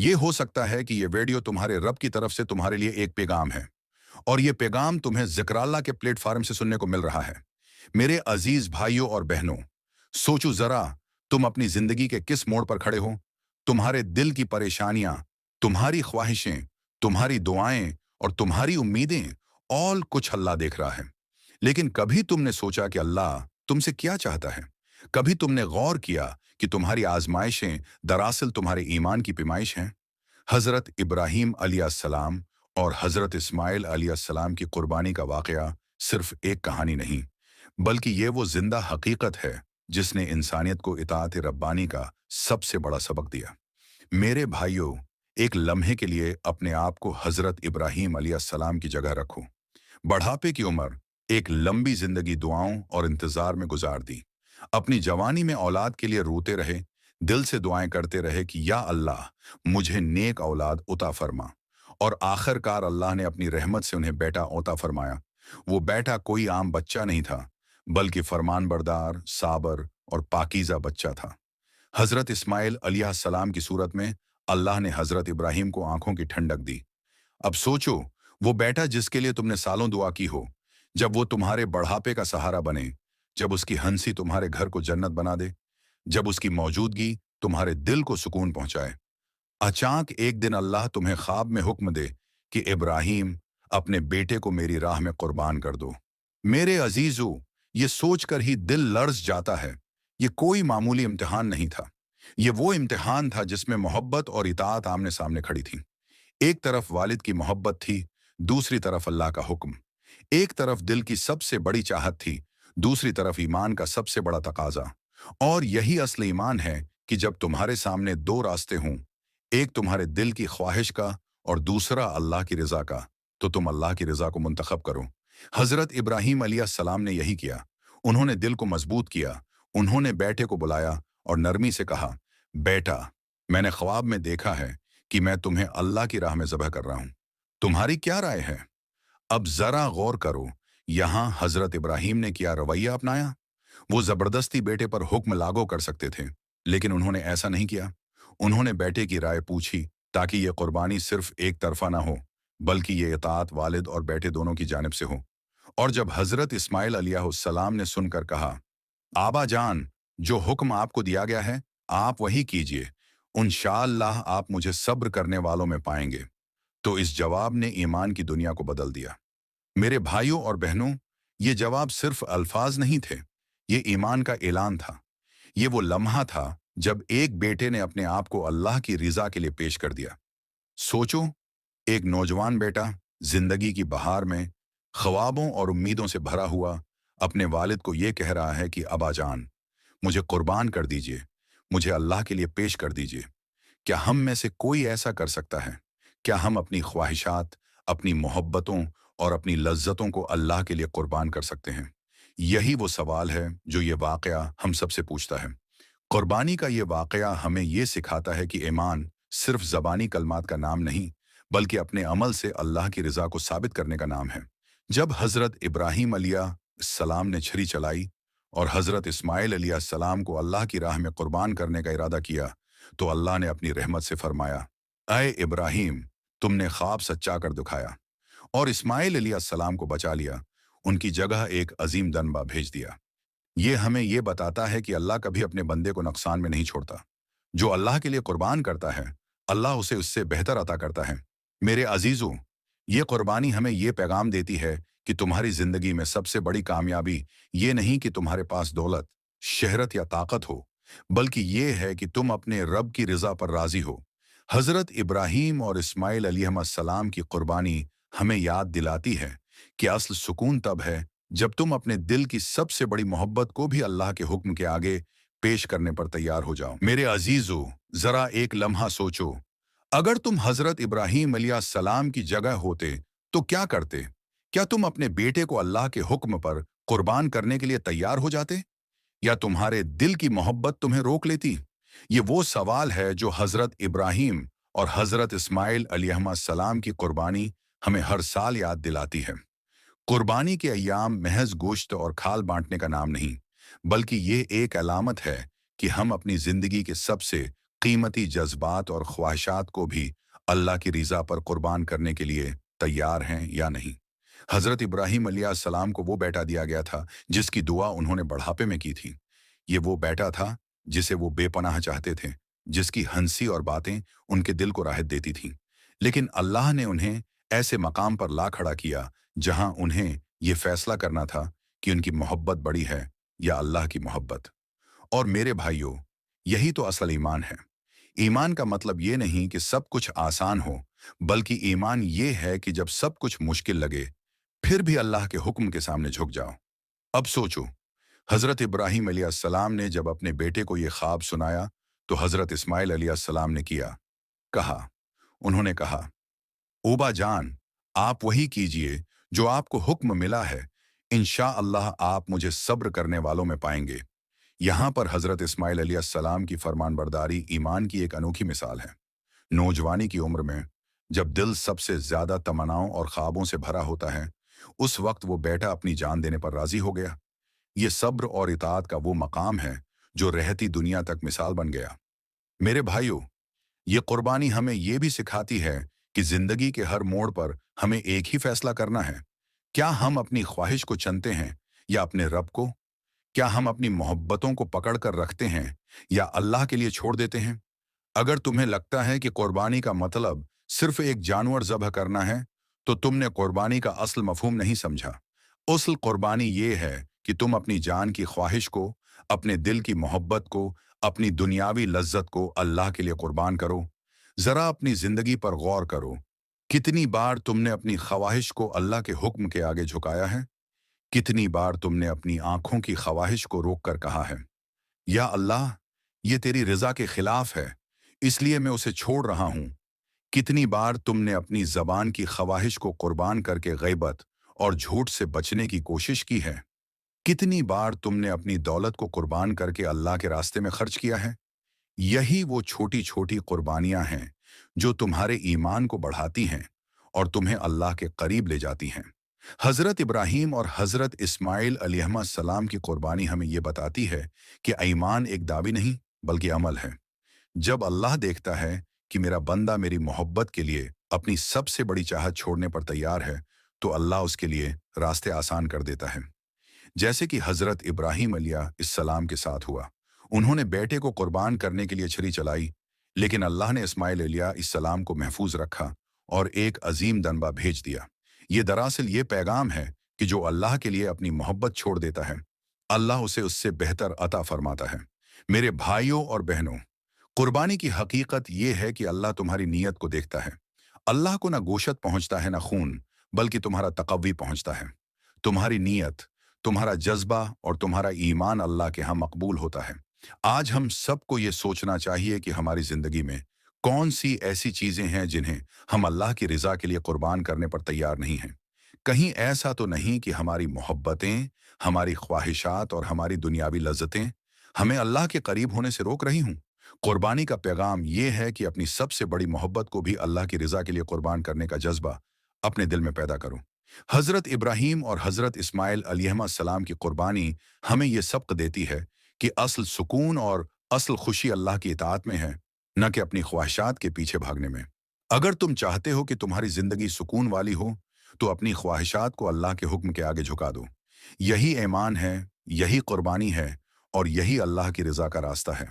ये हो सकता है कि ये वीडियो तुम्हारे रब की तरफ से तुम्हारे लिए एक पैगाम है, और ये पैगाम तुम्हें ज़िक्र के प्लेटफार्म से सुनने को मिल रहा है। मेरे अजीज भाइयों और बहनों, सोचो जरा, तुम अपनी जिंदगी के किस मोड़ पर खड़े हो। तुम्हारे दिल की परेशानियां, तुम्हारी ख्वाहिशें, तुम्हारी दुआएं और तुम्हारी उम्मीदें, ऑल कुछ अल्लाह देख रहा है। लेकिन कभी तुमने सोचा कि अल्लाह तुमसे क्या चाहता है? कभी तुमने गौर किया कि तुम्हारी आजमाइशें दरअसल तुम्हारे ईमान की पैमाइश हैं? हज़रत इब्राहीम अलैहिस्सलाम और हज़रत इस्माइल अलैहिस्सलाम की कुर्बानी का वाक़या सिर्फ एक कहानी नहीं, बल्कि ये वो जिंदा हकीकत है जिसने इंसानियत को इताअत रब्बानी का सबसे बड़ा सबक दिया। मेरे भाइयों, एक लम्हे के लिए अपने आप को हज़रत इब्राहीम अलैहिस्सलाम की जगह रखो। बढ़ापे की उम्र, एक लंबी जिंदगी दुआओं और इंतजार में गुजार दी। अपनी जवानी में औलाद के लिए रोते रहे, दिल से दुआएं करते रहे कि या अल्लाह मुझे नेक औलाद उता फरमा। और आखिरकार अल्लाह ने अपनी रहमत से उन्हें बेटा उता फरमाया। वो बेटा कोई आम बच्चा नहीं था, बल्कि फरमानबरदार, साबर और पाकीज़ा बच्चा था। हज़रत इस्माइल अलैहिस्सलाम की सूरत में अल्लाह ने हज़रत इब्राहीम को आंखों की ठंडक दी। अब सोचो, वो बेटा जिसके लिए तुमने सालों दुआ की हो, जब वो तुम्हारे बढ़ापे का सहारा बने, जब उसकी हंसी तुम्हारे घर को जन्नत बना दे, जब उसकी मौजूदगी तुम्हारे दिल को सुकून पहुंचाए। अचानक एक दिन अल्लाह तुम्हें ख्वाब में हुक्म दे कि इब्राहीम, अपने बेटे को मेरी राह में कुर्बान कर दो। मेरे अजीजों, ये सोचकर ही दिल लर्ज जाता है। ये कोई मामूली इम्तिहान नहीं था। ये वो इम्तिहान था जिसमें मोहब्बत और इताअत आमने सामने खड़ी थी। एक तरफ वालिद की मोहब्बत थी, दूसरी तरफ अल्लाह का हुक्म। एक तरफ दिल की सबसे बड़ी चाहत थी, दूसरी तरफ ईमान का सबसे बड़ा तकाजा। और यही असली ईमान है कि जब तुम्हारे सामने दो रास्ते हों, एक तुम्हारे दिल की ख्वाहिश का और दूसरा अल्लाह की रजा का, तो तुम अल्लाह की रजा को मुंतखब करो। हजरत इब्राहीम अलैहिस्सलाम ने यही किया। उन्होंने दिल को मजबूत किया। उन्होंने बेटे को बुलाया और नरमी से कहा, बेटा, मैंने ख्वाब में देखा है कि मैं तुम्हें अल्लाह की राह में ज़बह कर रहा हूं। तुम्हारी क्या राय है? अब जरा गौर करो, यहां हजरत इब्राहीम ने क्या रवैया अपनाया। वो जबरदस्ती बेटे पर हुक्म लागू कर सकते थे, लेकिन उन्होंने ऐसा नहीं किया। उन्होंने बेटे की राय पूछी, ताकि ये कुर्बानी सिर्फ एक तरफा ना हो, बल्कि ये इताअत वालिद और बेटे दोनों की जानिब से हो। और जब हजरत इस्माइल अलैहिस्सलाम ने सुनकर कहा, आबा जान, जो हुक्म आपको दिया गया है आप वही कीजिए, इंशाअल्लाह आप मुझे सब्र करने वालों में पाएंगे, तो इस जवाब ने ईमान की दुनिया को बदल दिया। मेरे भाइयों और बहनों, ये जवाब सिर्फ अल्फाज नहीं थे, ये ईमान का ऐलान था। ये वो लम्हा था जब एक बेटे ने अपने आप को अल्लाह की रिजा के लिए पेश कर दिया। सोचो, एक नौजवान बेटा जिंदगी की बहार में ख्वाबों और उम्मीदों से भरा हुआ अपने वालिद को ये कह रहा है कि अबा जान, मुझे कुर्बान कर दीजिए, मुझे अल्लाह के लिए पेश कर दीजिए। क्या हम में से कोई ऐसा कर सकता है? क्या हम अपनी ख्वाहिशात, अपनी मोहब्बतों और अपनी लज्जतों को अल्लाह के लिए कुर्बान कर सकते हैं? यही वो सवाल है जो ये वाक़या हम सबसे पूछता है। कुर्बानी का ये वाक़या हमें ये सिखाता है कि ईमान सिर्फ ज़बानी कलमात का नाम नहीं, बल्कि अपने अमल से अल्लाह की रज़ा को साबित करने का नाम है। जब हज़रत इब्राहीम अलैहिस्सलाम ने छुरी चलाई और हज़रत इस्माइल अलैहिस्सलाम को अल्लाह की राह में कुर्बान करने का इरादा किया, तो अल्लाह ने अपनी रहमत से फरमाया, ऐ इब्राहीम, तुमने ख्वाब सच्चा कर दिखाया। और इस्माइल अलैहिस्सलाम को बचा लिया, उनकी जगह एक अजीम दनबा भेज दिया। ये हमें ये बताता है कि अल्लाह कभी अपने बंदे को नुकसान में नहीं छोड़ता। जो अल्लाह के लिए कुर्बान करता है, अल्लाह उसे उससे बेहतर अता करता है। मेरे अजीजों, ये कुर्बानी हमें ये पैगाम देती है कि तुम्हारी जिंदगी में सबसे बड़ी कामयाबी ये नहीं कि तुम्हारे पास दौलत, शहरत या ताकत हो, बल्कि ये है कि तुम अपने रब की रजा पर राजी हो। हजरत इब्राहीम और इस्माइल अलैहिस्सलाम की कुर्बानी हमें याद दिलाती है कि असल सुकून तब है जब तुम अपने दिल की सबसे बड़ी मोहब्बत को भी अल्लाह के हुक्म के आगे पेश करने पर तैयार हो जाओ। मेरे अजीजों, जरा एक लम्हा सोचो, अगर तुम हजरत इब्राहीम अलैहिस्सलाम की जगह होते तो क्या करते? क्या तुम अपने बेटे को अल्लाह के हुक्म पर कुर्बान करने के लिए तैयार हो जाते, या तुम्हारे दिल की मोहब्बत तुम्हें रोक लेती? ये वो सवाल है जो हजरत इब्राहीम और हजरत इस्माइल अलैहिस्सलाम की कुर्बानी हमें हर साल याद दिलाती है। कुर्बानी के अय्याम महज गोश्त और खाल बांटने का नाम नहीं, बल्कि ये एक अलामत है कि हम अपनी जिंदगी के सबसे कीमती जज्बात और ख्वाहिशात को भी अल्लाह की रिजा पर कुर्बान करने के लिए तैयार हैं या नहीं। हजरत इब्राहीम अलैहिस्सलाम को वो बेटा दिया गया था जिसकी दुआ उन्होंने बुढ़ापे में की थी। ये वो बेटा था जिसे वो बेपनाह चाहते थे, जिसकी हंसी और बातें उनके दिल को राहत देती थीं। लेकिन अल्लाह ने उन्हें ऐसे मकाम पर ला खड़ा किया जहां उन्हें ये फैसला करना था कि उनकी मोहब्बत बड़ी है या अल्लाह की मोहब्बत। और मेरे भाइयों, यही तो असल ईमान है। ईमान का मतलब ये नहीं कि सब कुछ आसान हो, बल्कि ईमान ये है कि जब सब कुछ मुश्किल लगे, फिर भी अल्लाह के हुक्म के सामने झुक जाओ। अब सोचो, हजरत इब्राहीम अलैहिस्सलाम ने जब अपने बेटे को ये ख्वाब सुनाया, तो हजरत इस्माइल अलैहिस्सलाम ने कहा, उन्होंने कहा, ओबा जान, आप वही कीजिए जो आपको हुक्म मिला है, इंशाअल्लाह आप मुझे सब्र करने वालों में पाएंगे। यहाँ पर हजरत इस्माइल अलैहिस्सलाम की फरमानबरदारी ईमान की एक अनोखी मिसाल है। नौजवानी की उम्र में, जब दिल सबसे ज्यादा तमन्नाओं और ख्वाबों से भरा होता है, उस वक्त वो बेटा अपनी जान देने पर राजी हो गया। ये सब्र और इताअत का वो मकाम है जो रहती दुनिया तक मिसाल बन गया। मेरे भाइयों, ये कुर्बानी हमें ये भी सिखाती है कि जिंदगी के हर मोड़ पर हमें एक ही फैसला करना है। क्या हम अपनी ख्वाहिश को चुनते हैं या अपने रब को? क्या हम अपनी मोहब्बतों को पकड़ कर रखते हैं या अल्लाह के लिए छोड़ देते हैं? अगर तुम्हें लगता है कि कुर्बानी का मतलब सिर्फ एक जानवर ज़ब्ह करना है, तो तुमने कुर्बानी का असल मफहूम नहीं समझा। असल कुर्बानी ये है कि तुम अपनी जान की ख्वाहिश को, अपने दिल की मोहब्बत को, अपनी दुनियावी लज्जत को अल्लाह के लिए कुर्बान करो। ज़रा अपनी ज़िंदगी पर गौर करो। कितनी बार तुमने अपनी ख्वाहिश को अल्लाह के हुक्म के आगे झुकाया है? कितनी बार तुमने अपनी आंखों की ख्वाहिश को रोककर कहा है, या अल्लाह, ये तेरी रज़ा के खिलाफ है, इसलिए मैं उसे छोड़ रहा हूं। कितनी बार तुमने अपनी जबान की ख्वाहिश को कुर्बान करके गैबत और झूठ से बचने की कोशिश की है? कितनी बार तुमने अपनी दौलत को कुर्बान करके अल्लाह के रास्ते में खर्च किया है? यही वो छोटी छोटी कुर्बानियां हैं जो तुम्हारे ईमान को बढ़ाती हैं और तुम्हें अल्लाह के करीब ले जाती हैं। हजरत इब्राहीम और हजरत इस्माइल अलैहिस्सलाम की कुर्बानी हमें ये बताती है कि ईमान एक दावी नहीं, बल्कि अमल है। जब अल्लाह देखता है कि मेरा बंदा मेरी मोहब्बत के लिए अपनी सबसे बड़ी चाहत छोड़ने पर तैयार है, तो अल्लाह उसके लिए रास्ते आसान कर देता है। जैसे कि हजरत इब्राहीम अलैहिस्सलाम के साथ हुआ। उन्होंने बेटे को कुर्बान करने के लिए छुरी चलाई, लेकिन अल्लाह ने इस्माइल अलैहिस्सलाम को महफूज रखा और एक अजीम दनबा भेज दिया। ये दरअसल ये पैगाम है कि जो अल्लाह के लिए अपनी मोहब्बत छोड़ देता है, अल्लाह उसे उससे बेहतर अता फरमाता है। मेरे भाइयों और बहनों, कुर्बानी की हकीकत ये है कि अल्लाह तुम्हारी नीयत को देखता है। अल्लाह को ना गोशत पहुंचता है ना खून, बल्कि तुम्हारा तकव्वी पहुंचता है। तुम्हारी नीयत, तुम्हारा जज्बा और तुम्हारा ईमान अल्लाह के यहाँ मकबूल होता है। आज हम सबको ये सोचना चाहिए कि हमारी जिंदगी में कौन सी ऐसी चीजें हैं जिन्हें हम अल्लाह की रिजा के लिए कुर्बान करने पर तैयार नहीं हैं। कहीं ऐसा तो नहीं कि हमारी मोहब्बतें, हमारी ख्वाहिशात और हमारी दुनियावी लज्जतें हमें अल्लाह के करीब होने से रोक रही हूं। कुर्बानी का पैगाम यह है कि अपनी सबसे बड़ी मोहब्बत को भी अल्लाह की रिजा के लिए कुर्बान करने का जज्बा अपने दिल में पैदा करो। हजरत इब्राहीम और हजरत इस्माइल अलैहिस्सलाम की कुर्बानी हमें यह सबक देती है कि असल सुकून और असल खुशी अल्लाह की इताअत में है, न कि अपनी ख्वाहिशात के पीछे भागने में। अगर तुम चाहते हो कि तुम्हारी जिंदगी सुकून वाली हो, तो अपनी ख्वाहिशात को अल्लाह के हुक्म के आगे झुका दो। यही ईमान है, यही कुर्बानी है और यही अल्लाह की रजा का रास्ता है।